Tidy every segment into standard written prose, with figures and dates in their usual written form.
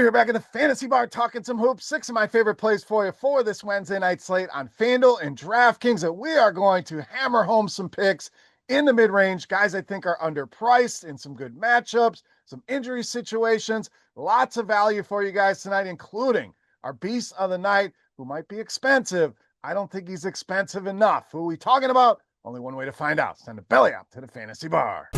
Here back in the fantasy bar talking some hoops. 6 of my favorite plays for you for this Wednesday night slate on FanDuel and DraftKings. And we are going to hammer home some picks in the mid-range. Guys I think are underpriced in some good matchups, some injury situations. Lots of value for you guys tonight, including our beast of the night, who might be expensive. I don't think he's expensive enough. Who are we talking about? Only one way to find out. It's time to belly up to the fantasy bar.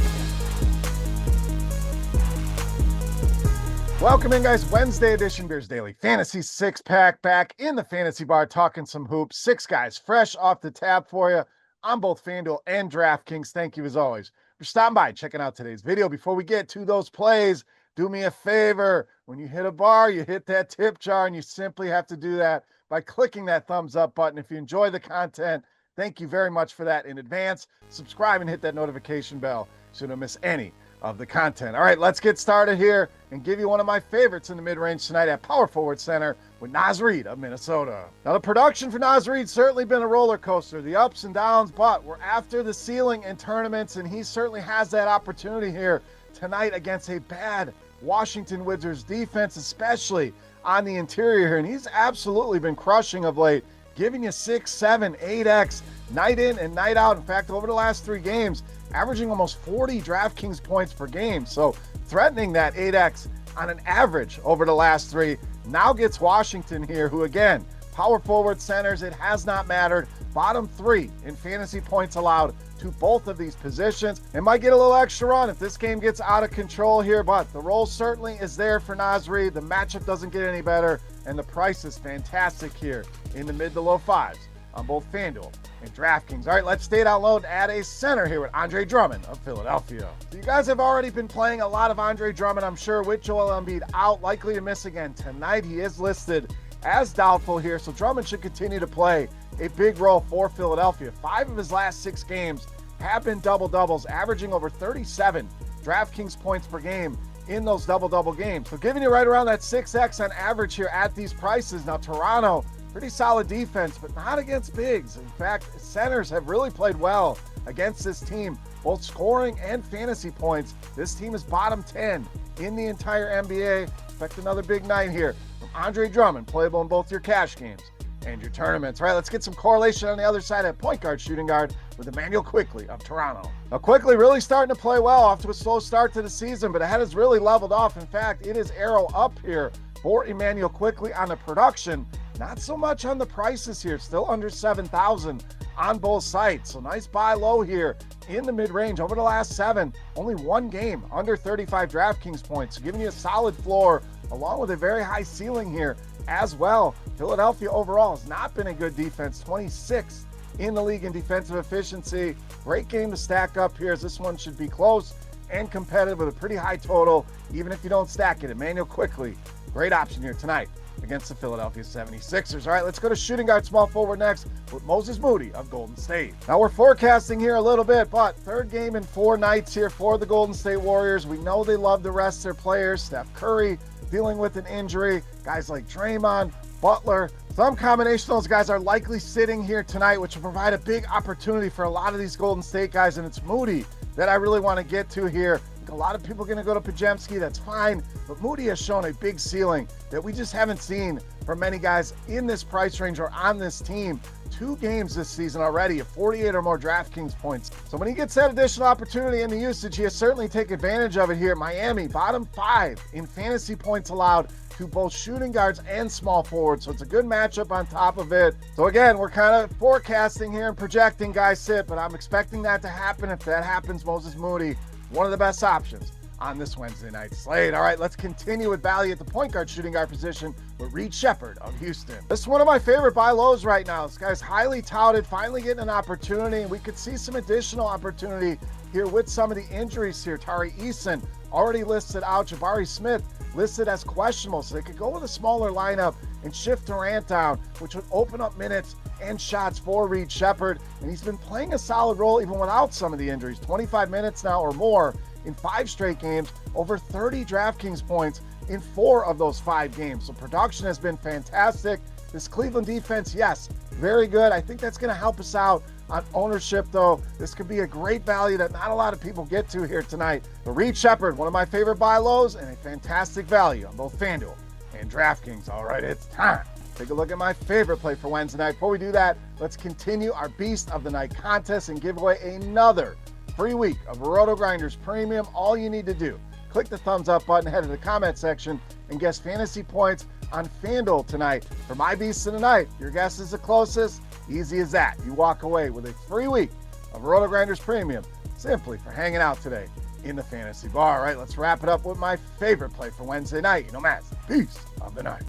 Welcome in, guys. Wednesday edition Beers Daily Fantasy Six Pack back in the fantasy bar talking some hoops. 6 guys fresh off the tap for you on both FanDuel and DraftKings. Thank you as always for stopping by, checking out today's video. Before we get to those plays, do me a favor. When you hit a bar, you hit that tip jar, and you simply have to do that by clicking that thumbs up button. If you enjoy the content, thank you very much for that in advance. Subscribe and hit that notification bell so you don't miss any of the content. All right, let's get started here and give you one of my favorites in the mid-range tonight at power forward center with Naz Reid of Minnesota. Now, the production for Naz Reid certainly been a roller coaster, the ups and downs, but we're after the ceiling in tournaments, and he certainly has that opportunity here tonight against a bad Washington Wizards defense, especially on the interior here, and he's absolutely been crushing of late, giving you 6, 7, 8x night in and night out. In fact, over the last 3 games, averaging almost 40 DraftKings points per game. So threatening that 8x on an average over the last 3. Now gets Washington here, who again, power forward centers, it has not mattered. Bottom 3 in fantasy points allowed to both of these positions. It might get a little extra run if this game gets out of control here, but the role certainly is there for Naz Reid. The matchup doesn't get any better, and the price is fantastic here in the mid to low 5s on both FanDuel and DraftKings. All right, let's stay down low and add a center here with Andre Drummond of Philadelphia. So you guys have already been playing a lot of Andre Drummond, I'm sure, with Joel Embiid out, likely to miss again tonight. He is listed as doubtful here, so Drummond should continue to play a big role for Philadelphia. 5 of his last 6 games have been double-doubles, averaging over 37 DraftKings points per game in those double-double games. So giving you right around that 6x on average here at these prices. Now, Toronto, pretty solid defense, but not against bigs. In fact, centers have really played well against this team, both scoring and fantasy points. This team is bottom 10 in the entire NBA. Expect another big night here from Andre Drummond, playable in both your cash games and your tournaments. All right, let's get some correlation on the other side at point guard, shooting guard with Immanuel Quickley of Toronto. Now, Quickley really starting to play well, off to a slow start to the season, but it has really leveled off. In fact, it is arrow up here for Immanuel Quickley on the production. Not so much on the prices here, still under 7,000 on both sites. So nice buy low here in the mid-range. Over the last 7, only 1 game under 35 DraftKings points, so giving you a solid floor along with a very high ceiling here as well. Philadelphia overall has not been a good defense, 26th in the league in defensive efficiency. Great game to stack up here, as this one should be close and competitive with a pretty high total, even if you don't stack it. Immanuel Quickley, great option here tonight against the Philadelphia 76ers. All right, let's go to shooting guard small forward next with Moses Moody of Golden State. Now, we're forecasting here a little bit, but 3rd game in 4 nights here for the Golden State Warriors. We know they love to rest their players. Steph Curry dealing with an injury. Guys like Draymond, Butler, some combination of those guys are likely sitting here tonight, which will provide a big opportunity for a lot of these Golden State guys, and it's Moody that I really want to get to here. A lot of people are going to go to Podziemski, that's fine, but Moody has shown a big ceiling that we just haven't seen from many guys in this price range or on this team. 2 games this season already of 48 or more DraftKings points. So when he gets that additional opportunity in the usage, he has certainly taken advantage of it here. Miami, bottom 5 in fantasy points allowed to both shooting guards and small forwards. So it's a good matchup on top of it. So again, we're kind of forecasting here and projecting guys sit, but I'm expecting that to happen. If that happens, Moses Moody, one of the best options on this Wednesday night slate. All right, let's continue with value at the point guard shooting guard position with Reed Shepherd of Houston. This is one of my favorite buy lows right now. This guy's highly touted, finally getting an opportunity, and we could see some additional opportunity here with some of the injuries here. Tari Eason already listed out, Jabari Smith listed as questionable, so they could go with a smaller lineup and shift Durant down, which would open up minutes and shots for Reed Shepherd. And he's been playing a solid role even without some of the injuries. 25 minutes now or more in 5 straight games, over 30 DraftKings points in 4 of those 5 games. So production has been fantastic. This Cleveland defense, yes, very good. I think that's going to help us out on ownership, though. This could be a great value that not a lot of people get to here tonight. But Reed Shepherd, one of my favorite buy lows and a fantastic value on both FanDuel and DraftKings. All right, it's time. Take a look at my favorite play for Wednesday night. Before we do that, let's continue our Beast of the Night contest and give away another free week of RotoGrinders Premium. All you need to do, click the thumbs up button, head to the comment section, and guess fantasy points on FanDuel tonight. For my Beast of the Night, your guess is the closest. Easy as that. You walk away with a free week of RotoGrinders Premium simply for hanging out today in the fantasy bar. All right, let's wrap it up with my favorite play for Wednesday night. You know, Matt's Beast of the Night.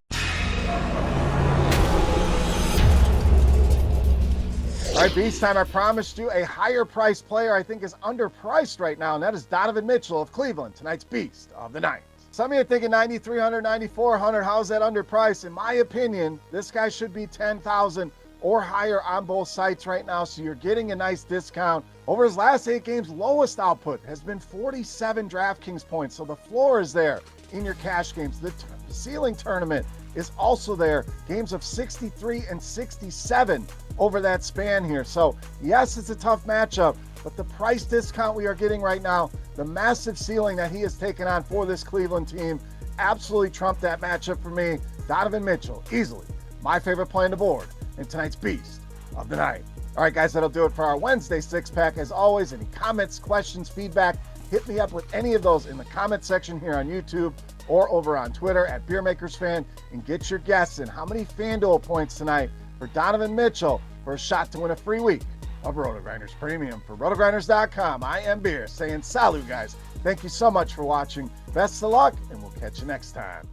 All right, Beast time. I promised you a higher price player I think is underpriced right now, and that is Donovan Mitchell of Cleveland, tonight's Beast of the Night. Some of you are thinking 9,300, 9,400. How's that underpriced? In my opinion, this guy should be 10,000 or higher on both sites right now, so you're getting a nice discount. Over his last 8 games, lowest output has been 47 DraftKings points, so the floor is there in your cash games. The ceiling tournament is also there, games of 63 and 67 over that span here. So yes, it's a tough matchup, but the price discount we are getting right now, the massive ceiling that he has taken on for this Cleveland team, absolutely trumped that matchup for me. Donovan Mitchell, easily my favorite play on the board and tonight's Beast of the Night. All right, guys, that'll do it for our Wednesday six-pack. As always, any comments, questions, feedback, hit me up with any of those in the comment section here on YouTube or over on Twitter at Beermakersfan, and get your guess in how many FanDuel points tonight for Donovan Mitchell for a shot to win a free week of RotoGrinders Premium. For RotoGrinders.com, I am Beer saying salut, guys. Thank you so much for watching. Best of luck, and we'll catch you next time.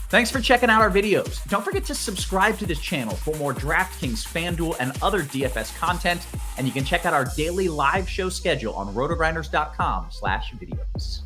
Thanks for checking out our videos. Don't forget to subscribe to this channel for more DraftKings, FanDuel, and other DFS content. And you can check out our daily live show schedule on RotoGrinders.com/videos.